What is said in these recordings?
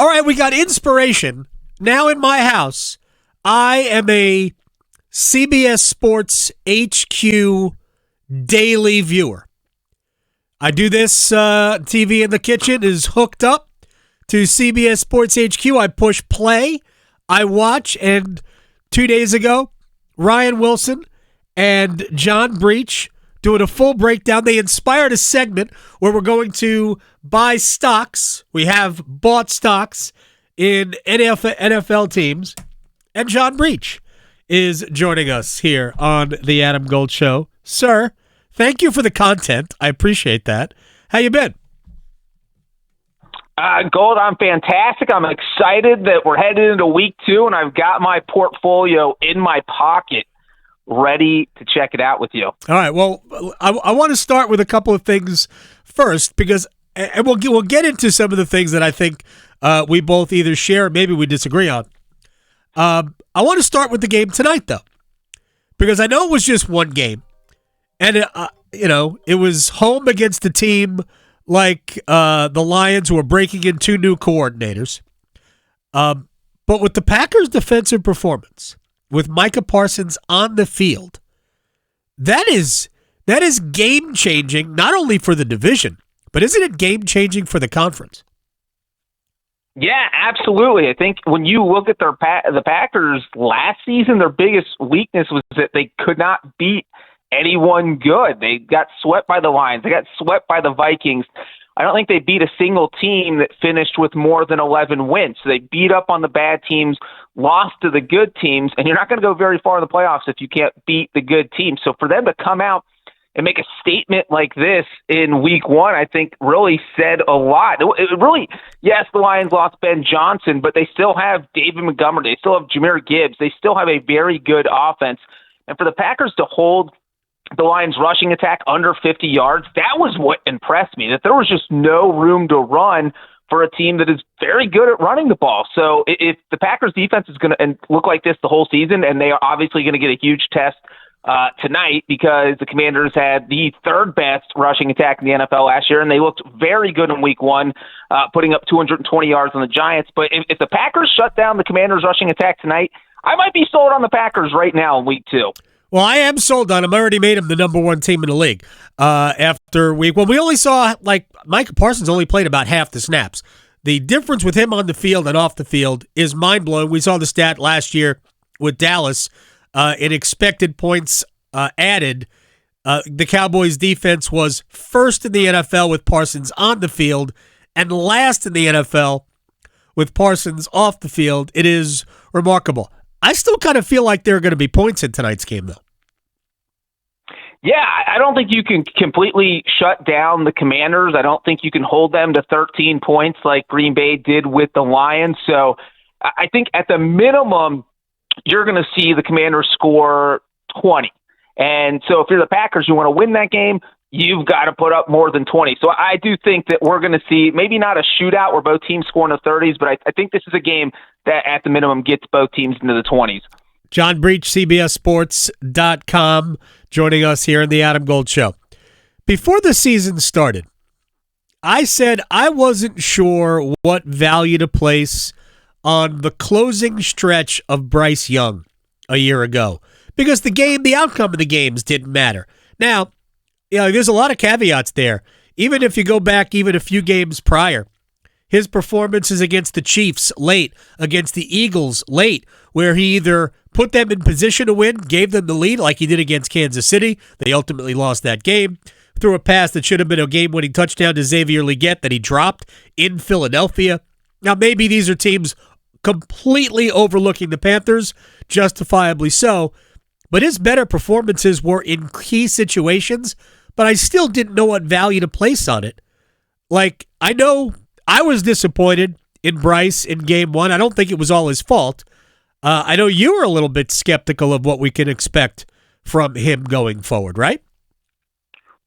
All right, we got inspiration. Now in my house, I am a CBS Sports HQ daily viewer. I do this, TV in the kitchen is hooked up to CBS Sports HQ. I push play, I watch, and 2 days ago, Ryan Wilson and John Breech doing a full breakdown. They inspired a segment where we're going to buy stocks. We have bought stocks in NFL teams. And John Breech is joining us here on the Adam Gold Show. Sir, thank you for the content. I appreciate that. How you been? Gold, I'm fantastic. I'm excited that we're headed into week 2, and I've got my portfolio in my pocket ready to check it out with you. All right. Well, I want to start with a couple of things first, because and we'll get into some of the things that I think we both either share or maybe we disagree on. I want to start with the game tonight, though, because I know it was just one game, and it was home against a team like the Lions, who are breaking in 2 new coordinators. But with the Packers' defensive performance, with Micah Parsons on the field, that is game-changing, not only for the division, but isn't it game-changing for the conference? Yeah, absolutely. I think when you look at the Packers last season, their biggest weakness was that they could not beat anyone good. They got swept by the Lions. They got swept by the Vikings. I don't think they beat a single team that finished with more than 11 wins. So they beat up on the bad teams, lost to the good teams, and you're not going to go very far in the playoffs if you can't beat the good teams. So for them to come out and make a statement like this in week 1, I think really said a lot. It really, yes, the Lions lost Ben Johnson, but they still have David Montgomery. They still have Jahmyr Gibbs. They still have a very good offense. And for the Packers to hold the Lions' rushing attack under 50 yards, that was what impressed me, that there was just no room to run for a team that is very good at running the ball. So if the Packers' defense is going to look like this the whole season, and they are obviously going to get a huge test tonight, because the Commanders had the 3rd best rushing attack in the NFL last year, and they looked very good in week 1, putting up 220 yards on the Giants. But if the Packers shut down the Commanders' rushing attack tonight, I might be sold on the Packers right now in week 2. Well, I am sold on him. I already made him the number 1 team in the league after week 1. We only saw, Micah Parsons only played about half the snaps. The difference with him on the field and off the field is mind-blowing. We saw the stat last year with Dallas. In expected points added, the Cowboys' defense was first in the NFL with Parsons on the field and last in the NFL with Parsons off the field. It is remarkable. I still kind of feel like there are going to be points in tonight's game, though. Yeah, I don't think you can completely shut down the Commanders. I don't think you can hold them to 13 points like Green Bay did with the Lions. So I think at the minimum, you're going to see the Commanders score 20. And so if you're the Packers, you want to win that game, you've got to put up more than 20. So I do think that we're going to see maybe not a shootout where both teams score in the 30s, but I think this is a game that at the minimum gets both teams into the 20s. John Breech, CBSSports.com, joining us here in the Adam Gold Show. Before the season started, I said I wasn't sure what value to place on the closing stretch of Bryce Young a year ago, because the outcome of the games didn't matter. Now, there's a lot of caveats there. Even if you go back even a few games prior, his performances against the Chiefs late, against the Eagles late, where he either put them in position to win, gave them the lead like he did against Kansas City. They ultimately lost that game. Threw a pass that should have been a game-winning touchdown to Xavier Legette that he dropped in Philadelphia. Now, maybe these are teams completely overlooking the Panthers, justifiably so, but his better performances were in key situations, but I still didn't know what value to place on it. I know I was disappointed in Bryce in game 1. I don't think it was all his fault. I know you were a little bit skeptical of what we can expect from him going forward, right?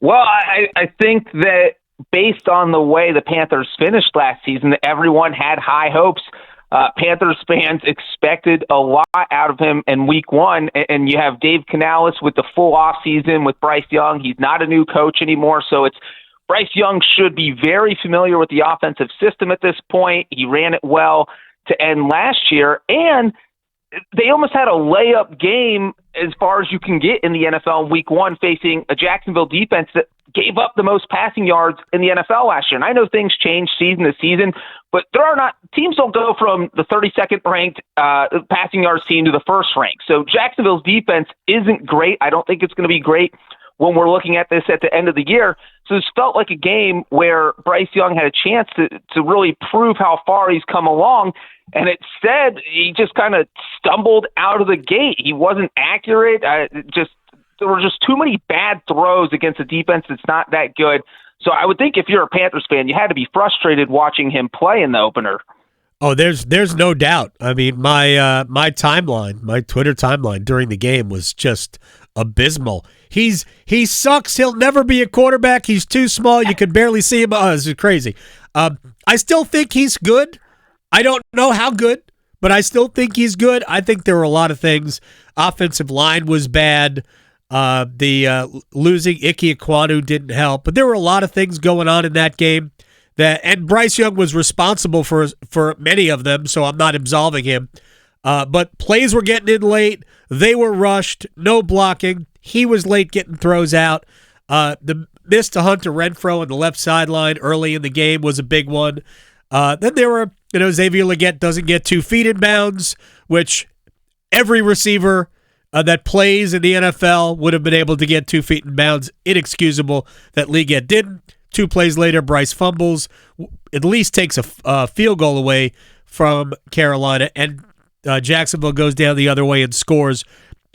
Well, I think that based on the way the Panthers finished last season, everyone had high hopes. Panthers fans expected a lot out of him in week 1, and you have Dave Canales with the full offseason with Bryce Young. He's not a new coach anymore, so it's Bryce Young should be very familiar with the offensive system at this point. He ran it well to end last year, and they almost had a layup game as far as you can get in the NFL in week one, facing a Jacksonville defense that gave up the most passing yards in the NFL last year. And I know things change season to season, but teams don't go from the 32nd ranked passing yards team to the first rank. So Jacksonville's defense isn't great. I don't think it's going to be great when we're looking at this at the end of the year. So this felt like a game where Bryce Young had a chance to really prove how far he's come along. And instead, he just kind of stumbled out of the gate. He wasn't accurate. There were just too many bad throws against a defense that's not that good. So I would think if you're a Panthers fan, you had to be frustrated watching him play in the opener. Oh, there's no doubt. I mean, my timeline, my Twitter timeline during the game was just abysmal. He sucks. He'll never be a quarterback. He's too small. You could barely see him. Oh, this is crazy. I still think he's good. I don't know how good, but I still think he's good. I think there were a lot of things. Offensive line was bad. The losing Ike Ekwonu didn't help, but there were a lot of things going on in that game. And Bryce Young was responsible for many of them, so I'm not absolving him. But plays were getting in late. They were rushed. No blocking. He was late getting throws out. The miss to Hunter Renfrow on the left sideline early in the game was a big one. Then there were, Xavier Legette doesn't get 2 feet in bounds, which every receiver that plays in the NFL would have been able to get 2 feet in bounds. Inexcusable that Legette didn't. 2 plays later, Bryce fumbles, at least takes a field goal away from Carolina, and Jacksonville goes down the other way and scores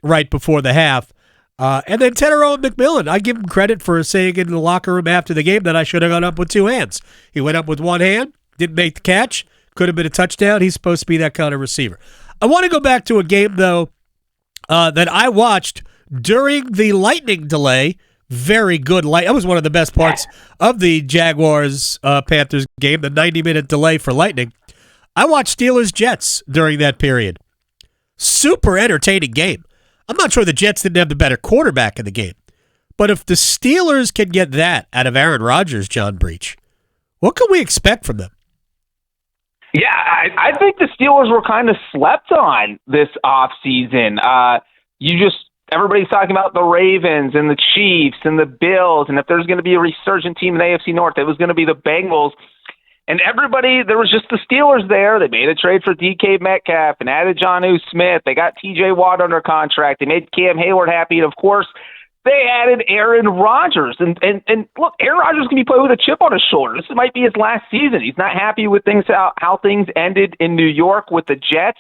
right before the half. And then Tepper McMillan, I give him credit for saying in the locker room after the game that I should have gone up with 2 hands. He went up with 1 hand, didn't make the catch, could have been a touchdown. He's supposed to be that kind of receiver. I want to go back to a game, though, that I watched during the lightning delay. Very good light. That was one of the best parts of the Jaguars-Panthers game, the 90-minute delay for lightning. I watched Steelers-Jets during that period. Super entertaining game. I'm not sure the Jets didn't have the better quarterback in the game. But if the Steelers can get that out of Aaron Rodgers, John Breech, what can we expect from them? Yeah, I think the Steelers were kind of slept on this offseason. Everybody's talking about the Ravens and the Chiefs and the Bills, and if there's going to be a resurgent team in the AFC North, it was going to be the Bengals. And there was just the Steelers there. They made a trade for DK Metcalf and added Jonnu Smith. They got TJ Watt under contract. They made Cam Hayward happy. And, of course, they added Aaron Rodgers. And look, Aaron Rodgers can be playing with a chip on his shoulder. This might be his last season. He's not happy with how things ended in New York with the Jets.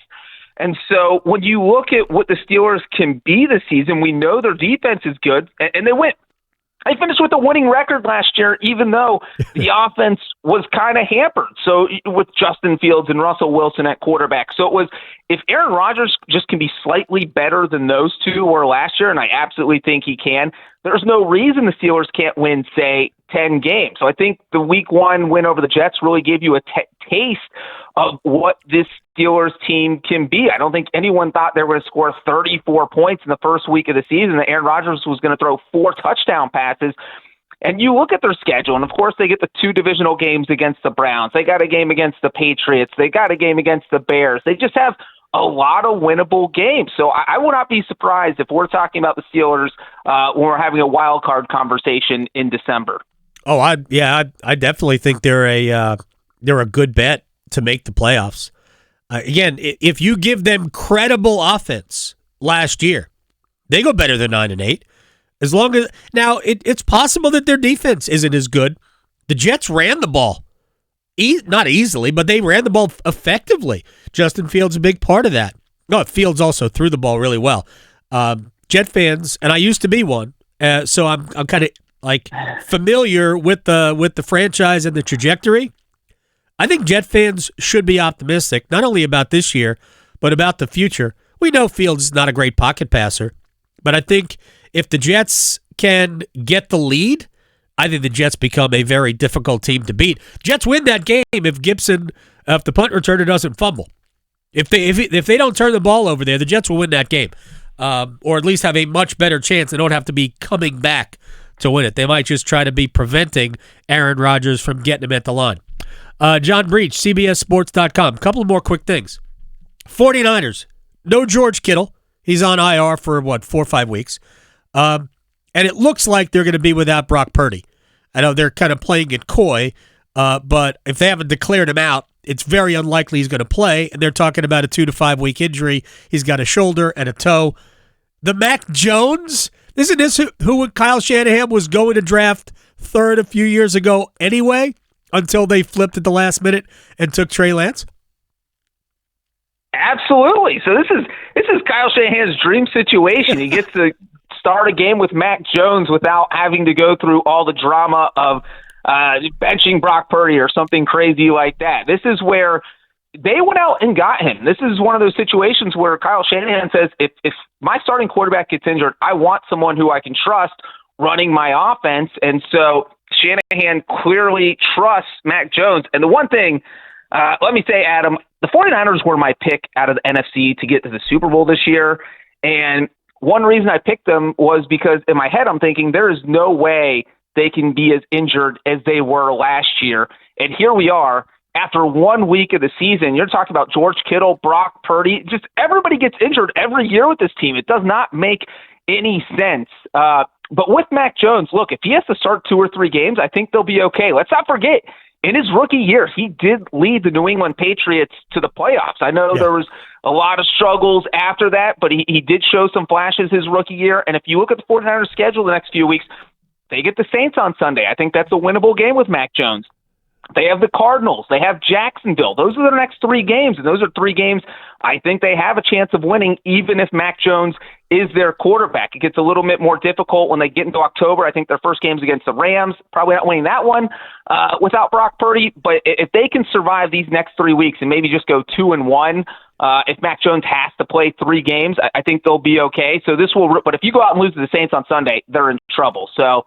And so when you look at what the Steelers can be this season, we know their defense is good, and they finished with a winning record last year, even though the offense was kind of hampered. So with Justin Fields and Russell Wilson at quarterback. So it was, if Aaron Rodgers just can be slightly better than those two were last year, and I absolutely think he can, there's no reason the Steelers can't win, say, 10 games. So I think the week 1 win over the Jets really gave you a taste of what this Steelers team can be. I don't think anyone thought they were going to score 34 points in the first week of the season, that Aaron Rodgers was going to throw 4 touchdown passes. And you look at their schedule, and of course they get the 2 divisional games against the Browns. They got a game against the Patriots. They got a game against the Bears. They just have a lot of winnable games. So I will not be surprised if we're talking about the Steelers when we're having a wild card conversation in December. Oh, I definitely think they're a good bet to make the playoffs. Again, if you give them credible offense last year, they go better than 9-8. As long as now, it's possible that their defense isn't as good. The Jets ran the ball, not easily, but they ran the ball effectively. Justin Fields a big part of that. No, Fields also threw the ball really well. Jet fans, and I used to be one, so I'm kind of familiar with the franchise and the trajectory. I think Jet fans should be optimistic, not only about this year, but about the future. We know Fields is not a great pocket passer, but I think if the Jets can get the lead, I think the Jets become a very difficult team to beat. Jets win that game if the punt returner doesn't fumble. If they don't turn the ball over there, the Jets will win that game, or at least have a much better chance. They don't have to be coming back to win it. They might just try to be preventing Aaron Rodgers from getting him at the line. John Breech, CBSSports.com. Couple of more quick things. 49ers, no George Kittle. He's on IR for, 4 or 5 weeks. And it looks like they're going to be without Brock Purdy. I know they're kind of playing it coy, but if they haven't declared him out, it's very unlikely he's going to play, and they're talking about a 2 to 5 week injury. He's got a shoulder and a toe. The Mac Jones, isn't this who Kyle Shanahan was going to draft third a few years ago anyway, until they flipped at the last minute and took Trey Lance? Absolutely. So this is Kyle Shanahan's dream situation. He gets to start a game with Mac Jones without having to go through all the drama of benching Brock Purdy or something crazy like that. This is where they went out and got him. This is one of those situations where Kyle Shanahan says, if my starting quarterback gets injured, I want someone who I can trust running my offense. And so Shanahan clearly trusts Mac Jones. And the one thing, let me say, Adam, the 49ers were my pick out of the NFC to get to the Super Bowl this year. And one reason I picked them was because in my head I'm thinking there is no way they can be as injured as they were last year. And here we are. After 1 week of the season, you're talking about George Kittle, Brock Purdy. Just everybody gets injured every year with this team. It does not make any sense. But with Mac Jones, look, if he has to start 2 or 3 games, I think they'll be okay. Let's not forget, in his rookie year, he did lead the New England Patriots to the playoffs. I know there was a lot of struggles after that, but he did show some flashes his rookie year. And if you look at the 49ers schedule the next few weeks, they get the Saints on Sunday. I think that's a winnable game with Mac Jones. They have the Cardinals. They have Jacksonville. Those are the next 3 games, and those are 3 games I think they have a chance of winning, even if Mac Jones is their quarterback. It gets a little bit more difficult when they get into October. I think their first game's against the Rams. Probably not winning that one without Brock Purdy. But if they can survive these next 3 weeks and maybe just go 2-1, if Mac Jones has to play 3 games, I think they'll be okay. So this will. But if you go out and lose to the Saints on Sunday, they're in trouble. So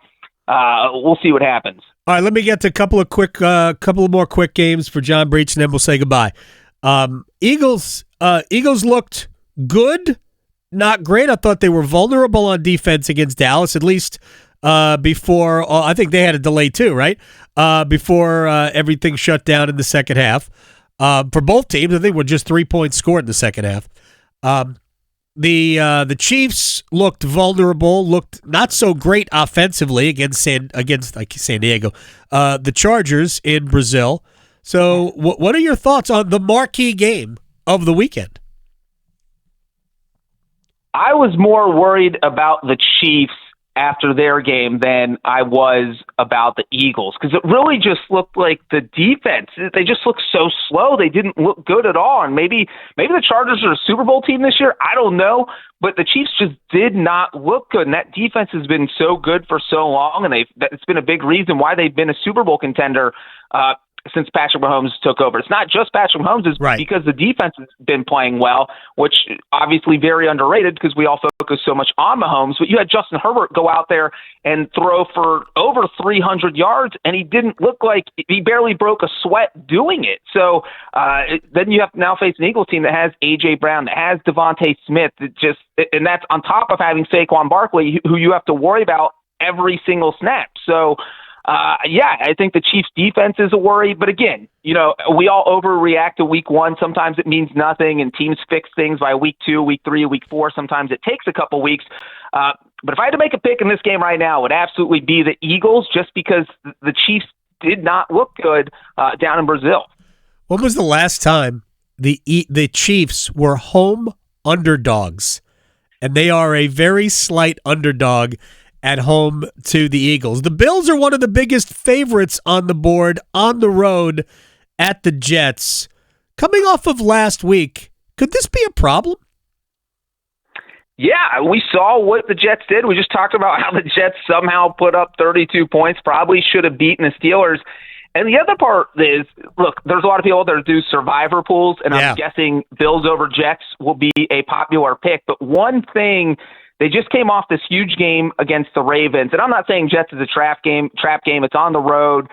we'll see what happens. All right, let me get to a couple of more quick games for John Breech, and then we'll say goodbye. Eagles looked good, not great. I thought they were vulnerable on defense against Dallas, at least before. I think they had a delay too, right? Before everything shut down in the second half. For both teams, I think we're just 3 points scored in the second half. The Chiefs looked vulnerable, looked not so great offensively against San Diego, the Chargers in Brazil. So what are your thoughts on the marquee game of the weekend? I was more worried about the Chiefs after their game than I was about the Eagles, because it really just looked like the defense, they just looked so slow. They didn't look good at all. And maybe the Chargers are a Super Bowl team this year. I don't know, but the Chiefs just did not look good. And that defense has been so good for so long, and it's been a big reason why they've been a Super Bowl contender since Patrick Mahomes took over. It's not just Patrick Mahomes, it's right, because the defense has been playing well, which obviously very underrated because we all focus so much on Mahomes. But you had Justin Herbert go out there and throw for over 300 yards, and he didn't look like he barely broke a sweat doing it. So then you have to now face an Eagles team that has A.J. Brown, that has Devontae Smith, and that's on top of having Saquon Barkley, who you have to worry about every single snap. So I think the Chiefs' defense is a worry. But again, we all overreact to week 1. Sometimes it means nothing, and teams fix things by week 2, week 3, week 4. Sometimes it takes a couple weeks. But if I had to make a pick in this game right now, it would absolutely be the Eagles, just because the Chiefs did not look good down in Brazil. When was the last time the Chiefs were home underdogs? And they are a very slight underdog at home to the Eagles. The Bills are one of the biggest favorites on the board on the road at the Jets. Coming off of last week, could this be a problem? Yeah, we saw what the Jets did. We just talked about how the Jets somehow put up 32 points, probably should have beaten the Steelers. And the other part is, look, there's a lot of people that do survivor pools, and I'm guessing Bills over Jets will be a popular pick. But one thing They just came off this huge game against the Ravens. And I'm not saying Jets is a trap game. It's on the road,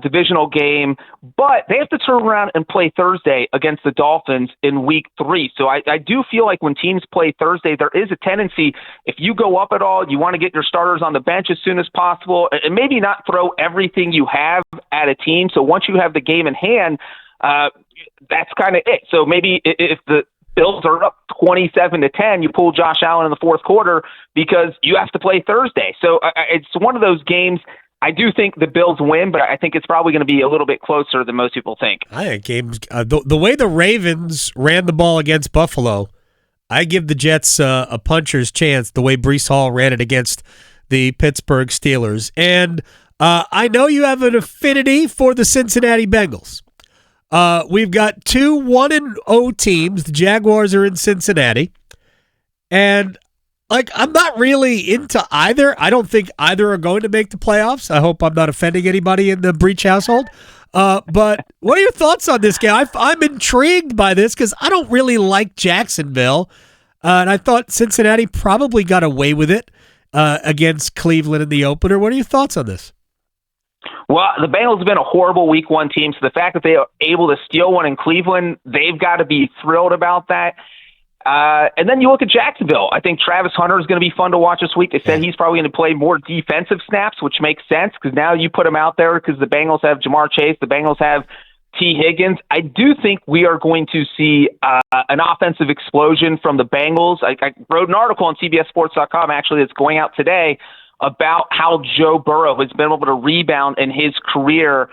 divisional game. But they have to turn around and play Thursday against the Dolphins in week 3. So I do feel like when teams play Thursday, there is a tendency, if you go up at all, you want to get your starters on the bench as soon as possible and maybe not throw everything you have at a team. So once you have the game in hand, that's kind of it. So maybe if the Bills are up 27-10, you pull Josh Allen in the fourth quarter because you have to play Thursday. So it's one of those games. I do think the Bills win, but I think it's probably going to be a little bit closer than most people think. I think games the way the Ravens ran the ball against Buffalo, I give the Jets a puncher's chance the way Breece Hall ran it against the Pittsburgh Steelers. And I know you have an affinity for the Cincinnati Bengals. We've got 2 1-0 teams. The Jaguars are in Cincinnati. And, I'm not really into either. I don't think either are going to make the playoffs. I hope I'm not offending anybody in the Breech household. But what are your thoughts on this game? I'm intrigued by this because I don't really like Jacksonville. And I thought Cincinnati probably got away with it against Cleveland in the opener. What are your thoughts on this? Well, the Bengals have been a horrible week 1 team, so the fact that they are able to steal one in Cleveland, they've got to be thrilled about that. And then you look at Jacksonville. I think Travis Hunter is going to be fun to watch this week. They said he's probably going to play more defensive snaps, which makes sense because now you put him out there because the Bengals have Jamar Chase, the Bengals have T. Higgins. I do think we are going to see an offensive explosion from the Bengals. I wrote an article on CBSSports.com actually that's going out today about how Joe Burrow has been able to rebound in his career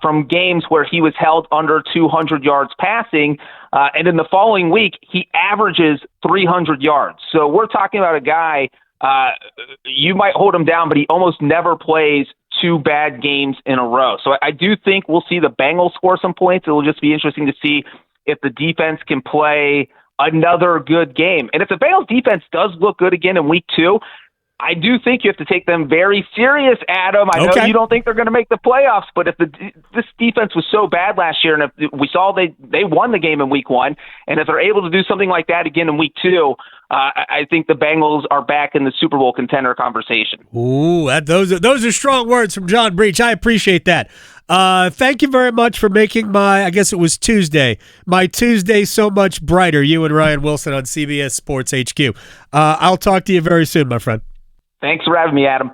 from games where he was held under 200 yards passing. And in the following week, he averages 300 yards. So we're talking about a guy, you might hold him down, but he almost never plays 2 bad games in a row. So I do think we'll see the Bengals score some points. It will just be interesting to see if the defense can play another good game. And if the Bengals defense does look good again in week 2, I do think you have to take them very serious, Adam. I know you don't think they're going to make the playoffs, but if this defense was so bad last year, and if we saw they won the game in week 1, and if they're able to do something like that again in week 2, I think the Bengals are back in the Super Bowl contender conversation. Ooh, those are strong words from John Breech. I appreciate that. Thank you very much for making I guess it was Tuesday, my Tuesday so much brighter, you and Ryan Wilson on CBS Sports HQ. I'll talk to you very soon, my friend. Thanks for having me, Adam.